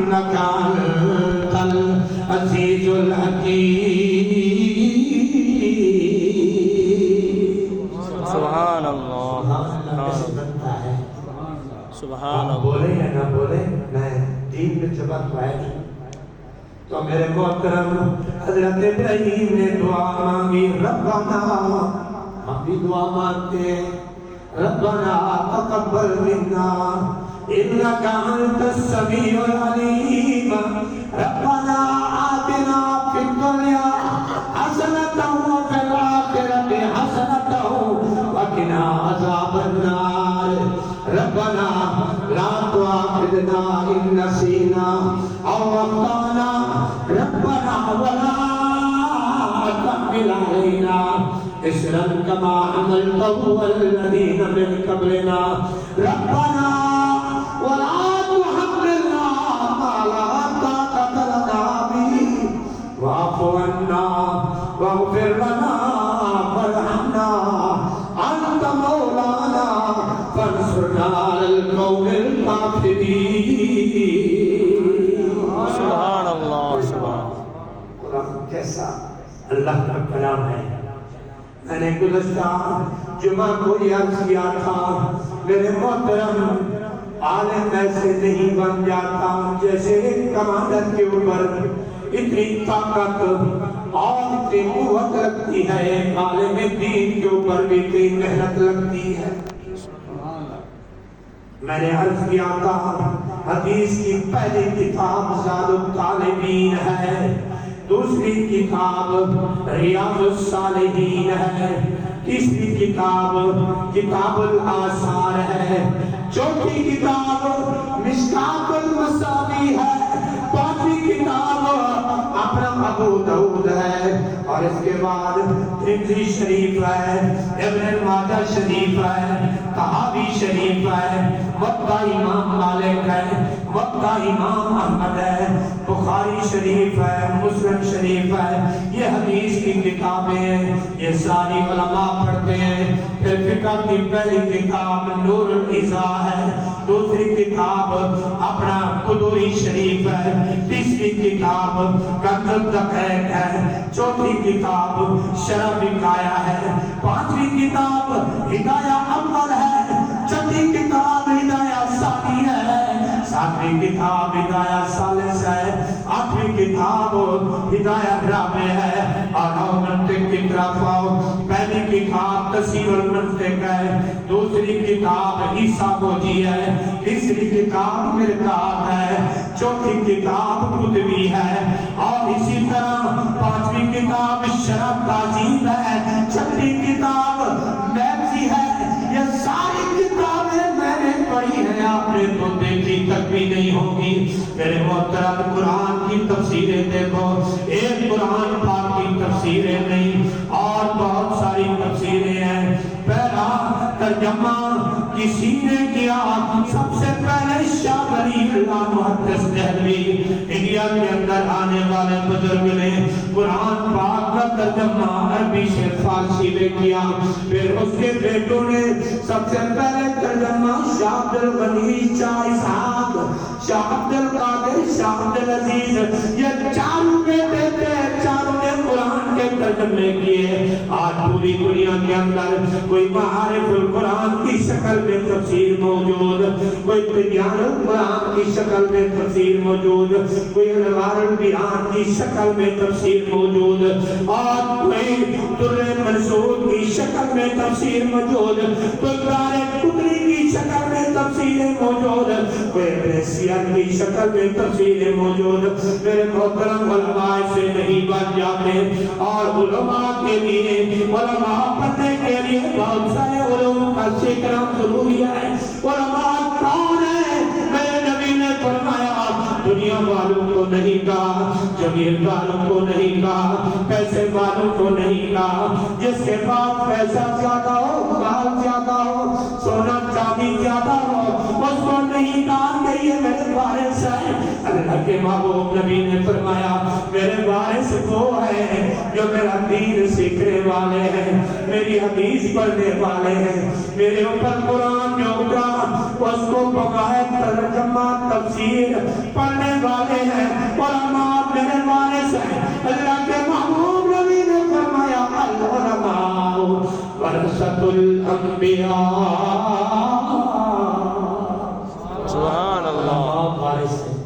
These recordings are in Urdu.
إنك أنت العزيز الحكيم. سبحان اللہ. سبحان اللہ. بولے یا نہ بولے میں دین میں جبت قائد ہوں. تو میرے محترم حضرت ابراہیم نے دعا مانگی. ربنا ہم بھی دعا مانگتے ہیں. ربنا تقبل منا انك انت السميع العليم. ربنا آتنا في الدنيا حسنة وفي الآخرة حسنة وقنا عذاب النار. ربنا لا تؤاخذنا إن نسينا أو أخطأنا. ربنا ولا تحمل علينا إصرا كما حملته على الذين من قبلنا. ربنا ولا تحملنا ما لا طاقة لنا به واعف عنا واغفر لنا وارحمنا أنت مولانا فانصرنا على القوم الكافرين. سبحان اللہ. سبحان. قرآن کیسا اللہ کا کلام ہے. میں نے گزشتہ جمعہ کو یہ عرض کیا تھا میرے محترم عالم ایسے نہیں بن جاتا جیسے ایک کمانڈر کے اوپر اتنی طاقت اور اتنی قوت لگتی ہے ایک عالم دین کے اوپر بھی اتنی محنت لگتی ہے. میں نے عرض کیا تھا حدیث کی پہلی کتاب زاد الطالبین ہے. دوسری کتاب ریاض الصالحین ہے. تیسری کتاب کتاب الآثار ہے. چوتھی کتاب مشکات المصابیح ہے. پانچویں کتاب اپنا ابو داؤد ہے. اور اس کے بعد ترمذی شریف ہے, ابن ماجہ شریف ہے, طحاوی شریف ہے, موطا امام مالک ہے, موطا امام احمد ہے, بخاری شریف ہے, مسلم شریف ہے. یہ حدیث کی کتابیں ہیں. یہ ساری علماء پڑھتے ہیں. پھر فقہ کی پہلی کتاب نور العزا ہے. دوسری کتاب اپنا قدوری شریف ہے. تیسری کتاب کنز الدقائق ہے. چوتھی کتاب شرح وقایہ ہے. پانچویں کتاب ہدایہ اول ہے. چھٹی کتاب ہدایہ ثانی ہے. ساتویں کتاب ہدایہ ثالث ہے. آٹھویں کتاب ہدایہ رابع ہے. اور منطق کی طرف آؤ. پہلی کتاب تفسیر المنطق ہے. دوسری کتاب عیسیٰ موجی ہے. تیسری کتاب مرکات ہے. چوتھی کتاب قطبی ہے. اور اسی طرح پانچویں کتاب شرح تعظیم ہے. چھٹی کتاب میبزی ہے. یہ ساری کتابیں میں نے پڑھی ہیں. آپ نے تو دیکھی تک بھی نہیں ہوگی. میرے محترم قرآن کی تفسیریں دیکھو. ایک قرآن پاک کی تفسیریں نہیں اور بہت ساری تفسیریں ہیں. پہلا ترجمہ کسی نے کیا سب سے پہلے شاہ ولی اللہ محدث دہلوی انڈیا کے اندر آنے والے بزرگ نے قرآن پاک کا ترجمہ عربی سے فارسی میں کیا. پھر اس کے بیٹوں نے سب سے پہلے ترجمہ شاہ عبد الغنی, شاہ اسحاق, شاہ عبد القادر, شاہ عبد العزیز, یہ چاروں بیٹے تھے. چاروں نے قرآن کے ترجمے کیے. آج پوری دنیا کے اندر کوئی معارف القرآن کی شکل میں تفسیر موجود, کوئی تبیان القرآن کی شکل میں تفسیر موجود, کوئی انوار البیان کی شکل میں تفسیر موجود, اور کوئی در منصور کی شکل میں تفسیر موجود, کوئی قرآن قدری کی شکل میں تفسیریں موجود, کوئی سیاح کی شکل میں تفسیریں موجود. میرے محترم علماء سے نہیں بن جاتے. اور علماء کے لیے علماء پڑھنے کے لیے بہت سارے علوم کا سیکھنا ضروری ہے. علماء کون ہے؟ میرے نبی نے فرمایا دنیا والوں کو نہیں کہا, جمیل والوں کو نہیں کہا, پیسے والوں کو نہیں کہا. جس کے پاس پیسہ زیادہ ہو, مال زیادہ ہو, سونا چاندی زیادہ ہو, اس کو نہیں کہا کہ یہ میرے وارث ہے. اللہ کے محبوب نبی نے فرمایا میرے وارث وہ ہیں جو میرا دین سیکھنے والے ہیں, میری حدیث پڑھنے والے ہیں, میرے اوپر قرآن جو اترا اس کو بغیر ترجمہ تفسیر پڑھنے والے الانبیاء. سبحان اللہ. ہم وارث ہیں،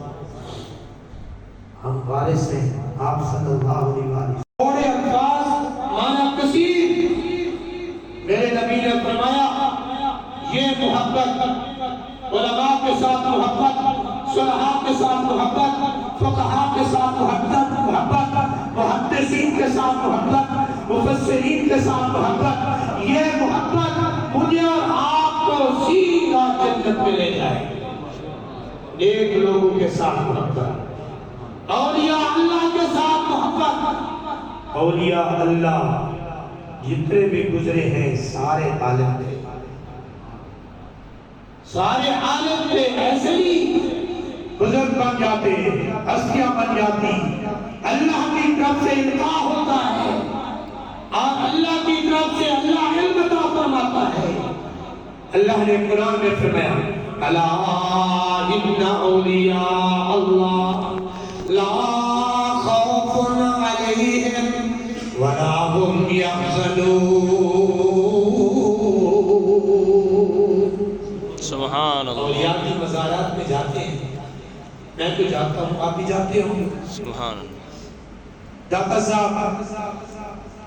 ہم وارث ہیں آپ صلی اللہ علیہ وسلم. تھوڑے الفاظ مانا کثیر. میرے نبی نے فرمایا یہ محبت، علماء کے ساتھ محبت، صلحاء کے ساتھ محبت، فقہاء کے ساتھ محبت، محدثین کے ساتھ محبت، مفسرین کے ساتھ محبت، یہ محبت مجھے اور آپ کو سیدھا جنت میں لے جائے. نیک لوگوں کے ساتھ محبت، اولیاء اللہ کے ساتھ محبت. اولیاء اللہ جتنے بھی گزرے ہیں سارے عالم تھے، سارے عالم تھے. ایسے ہی بزرگ بن جاتے، ہستیاں بن جاتی، اللہ کی طرف سے القاء ہوتا ہے اور اللہ کی طرف سے اللہ علم عطا فرماتا ہے. اللہ نے قرآن میں فرمایا الا ان اولیاء اللہ لا خوف علیہم ولا هم يحزنون. سبحان اللہ. اولیاء کی مزارات میں جاتے ہیں، میں تو جاتا ہوں، آپ بھی جاتے ہوں. سبحان اللہ. داتا صاحب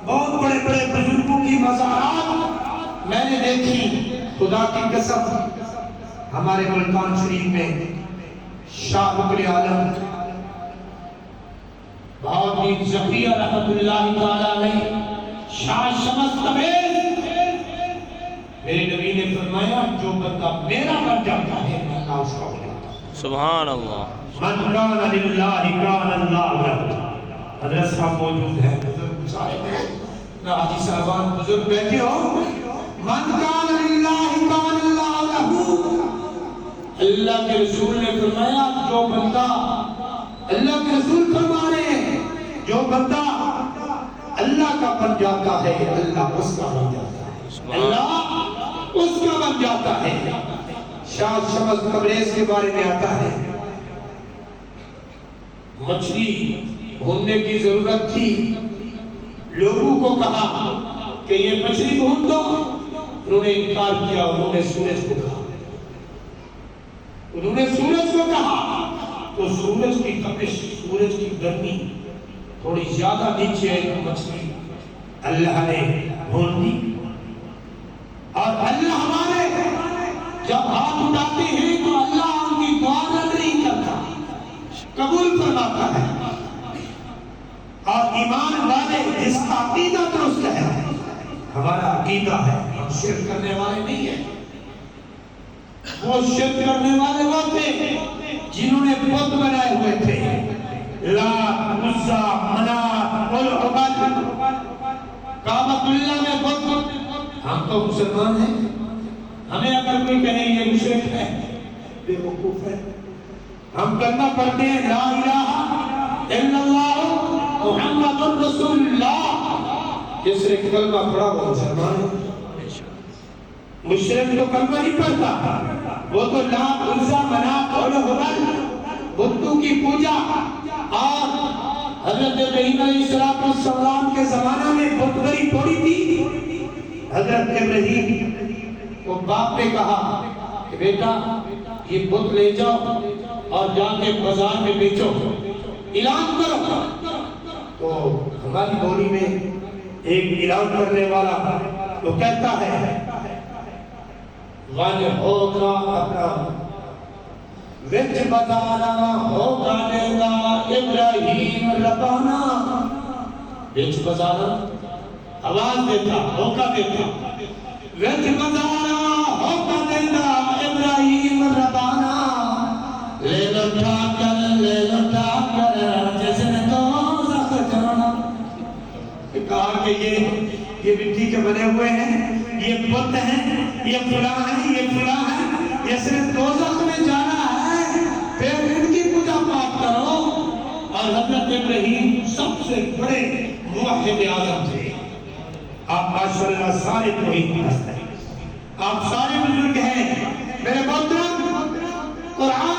بہت بڑے بڑے بزرگوں کی مزارات میں نے دیکھی. خدا کی قسم ہمارے ملتان شریف میں شاہ بکر عالم بہت ذکیہ رحمت اللہ تعالیٰ علیہ، شاہ شمس تبریز، میرے نبی نے فرمایا جو بندہ میرا بن جاتا ہے اللہ اس کا ہو جاتا ہے. سبحان اللہ. من کان للہ کان اللہ لہ. حضرت صاحب موجود ہیں، بزرگ صاحب حاجی صاحبان بزرگ بیٹھے ہو. من کان للہ کان اللہ لہ. اللہ کے رسول نے فرمایا جو بندہ، اللہ کے رسول فرما رہے ہیں جو بندہ اللہ کا بن جاتا ہے اللہ اس کا بن جاتا ہے، اللہ اس کا بن جاتا ہے. شاہ شمس تبریز کے بارے میں آتا ہے مچھلی بھوننے کی ضرورت تھی، لوگوں کو کہا کہ یہ مچھلی بھون دو، انہوں نے انکار کیا. انہوں نے سورج کو کہا، انہوں نے سورج کو کہا تو سورج کی تپش، سورج کی گرمی تھوڑی زیادہ نیچے ہے، مچھلی اللہ نے بھون دی. اور اللہ ہمارے جب ہاتھ اٹھاتے ہیں تو اللہ ان کی دعا رد نہیں کرتا، قبول فرماتا ہے. اور ایمان والے جس کا عقیدہ درست ہے، ہمارا عقیدہ ہے، ہم شرک کرنے والے نہیں ہیں. وہ شرک کرنے والے وہ تھے جنہوں نے بت بنائے ہوئے تھے، لات، عزا، منات، العبد، کعبۃ اللہ میں بت. ہم تو مسلمان ہیں، ہمیں اگر کوئی کہے یہ مشرک ہے، بے وقوف ہے. ہم کلمہ پڑھتے ہیں لا الہ الا اللہ محمد رسول اللہ، جس نے کلمہ پڑھا وہ مسلمان ہے. مشرک تو کلمہ نہیں پڑھتا، وہ تو لات، عزا، منات اور العبد، بتوں کی پوجا. اور حضرت ابراہیم علیہ السلام کے زمانہ میں بت گری تھوڑی تھی. حضرت ابراہیم کو باپ نے کہا کہ بیٹا یہ بت لے جاؤ اور جا کے بازار میں بیچو، اعلان کرو. تو ہماری بولی میں ایک اعلان کرنے والا تو کہتا ہے ون ہوگا اپنا وچ بازارا ہوگا دیگا ابراہیم ربانا. وچ بازارا آواز دیتا، ہوگا دیتا، وچ بازارا ہوگا دیگا ابراہیم ربانا. لے لٹا کر جس نے دوزخ جانا. کہا کہ یہ مٹی کے بنے ہوئے ہیں، یہ بت ہیں، یہ فلاں ہے، یہ فلاں ہے، یہ صرف دوزخ میں جانا ہے، پھر ان کی پوجا پاٹ کرو. اور حضرت ابراہیم سب سے بڑے موحد اعظم تھے. آپ ماشاءاللہ سارے توحید پرست ہیں، آپ سارے بزرگ ہیں. میرے محترم قرآن